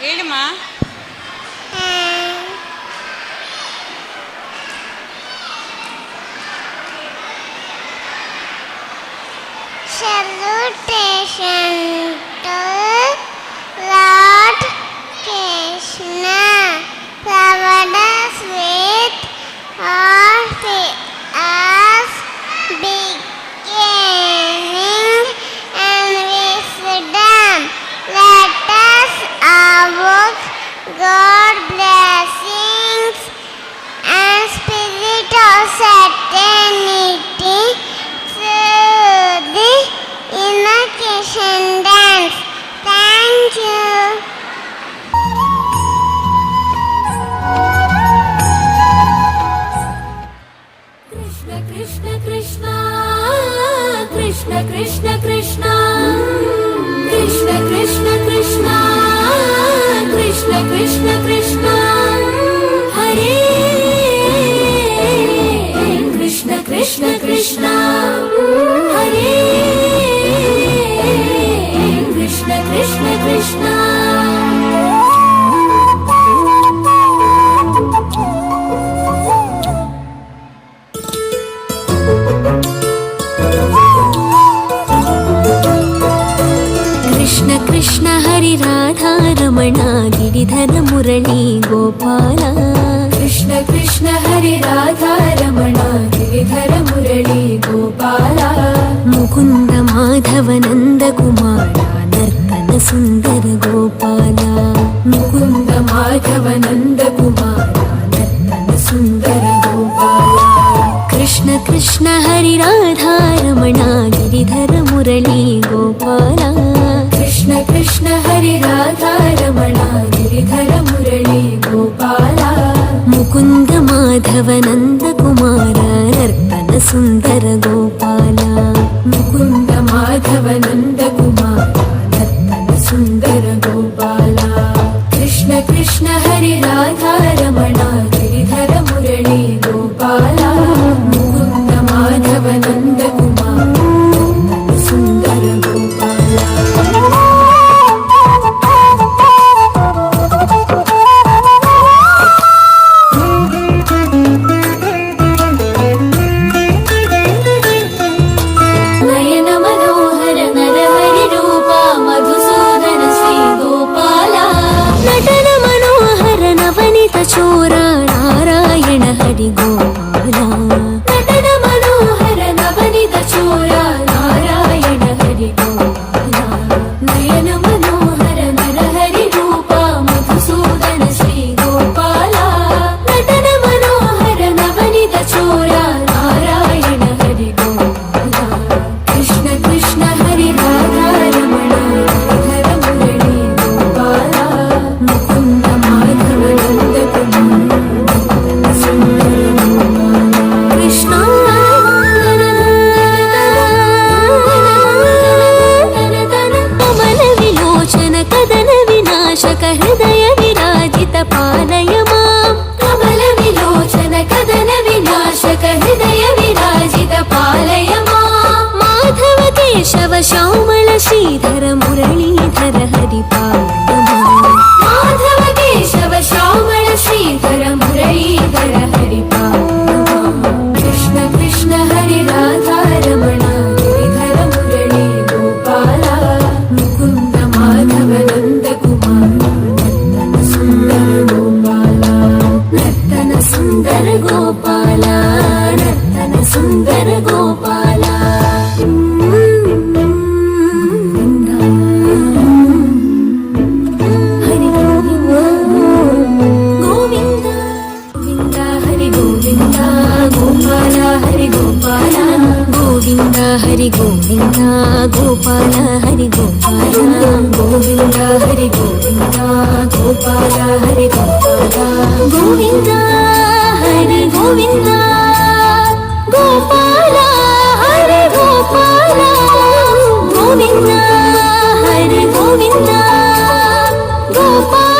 ಹೇಳಮ್ಮ. Salutation to Lord Krishna, provided us with all as beginning and wisdom. Let us invoke God blessings and spirit of certainty through the invocation dance. Thank you. Krishna Krishna Krishna Krishna Krishna Krishna Krishna Krishna Krishna Krishna Krishna Krishna Hare Krishna Krishna Krishna Hare Krishna Krishna Krishna. Krishna Krishna Hari Radha Raman Giridhar मुरली गोपाल. कृष्ण कृष्ण हरि राधा रमण गिरिधर मुरली गोपाल. मुकुंद माधव नंद कुमार नर्तन सुंदर गोपाल. मुकुंद माधव नंद कुमार नर्तन सुंदर गोपाल. कृष्ण कृष्ण हरि राधा रमण गिरिधर मुरली गोपाल. कृष्ण कृष्ण हरि राधा रमण गिरिधर मुरली गोपाल. मुकुंद माधव नंद कुमार नर्तन सुंदर गोपाल. मुकुंद माधव नंद कुमार नर्तन सुंदर गोपाल. कृष्ण कृष्ण हरि राधा रमण गिरिधर मुरली गोपाल. मुकुंद माधव नंद कुमार नर्तन सुंदर गोपाल. नयन मनोहर नरहरि रूपा मधुसूदन श्री गोपाल. नटन मनोहर नवनीत चोरा नारायण हरि गोपाल. नटन मनोहर नवनीत चोरा नारायण हरि गोपाल. नयन मनोहर नरहरि रूपा मधुसूदन श्री गोपाल. नटन मनोहर नवनीत चोरा नारायण हरि गोपाल. कृष्ण कृष्ण हरि राधा रमण गिरिधर मुरली गोपाल. मुकुंद माधव नंद कुमार नर्तन सुंदर गोपाल. कृष्ण कमल विलोचन कदन विनाशक हृदय विराजित पालय मां. कमल विलोचन कदन विनाशक हृदय विराजित पालय मां. माधव केशव श्यामल श्रीधर मुरलीधर हरि पालय मां. माधव केशव श्यामल श्रीधर मुरलीधर हरि पालय मां. कृष्ण कृष्ण हरि राधा रमण गिरिधर मुरली गोपाल. मुकुंद माधव नंद कुमार नर्तन सुंदर गोपाल. नर्तन सुंदर गोपाल. नर्तन सुंदर गोपाल. हरि गोविंद गोविंद हरि गोविंद गोपाल. हरि गोपाल गोविंद हरि गोविंद गोपाल. हरि गोपाल गोविंद हरि गोविंद गोपाल. हरि गोपाल गोविंद हरि गोविंद गोपाल. हरि गोपाल गोविंद हरि गोविंद गोपाल.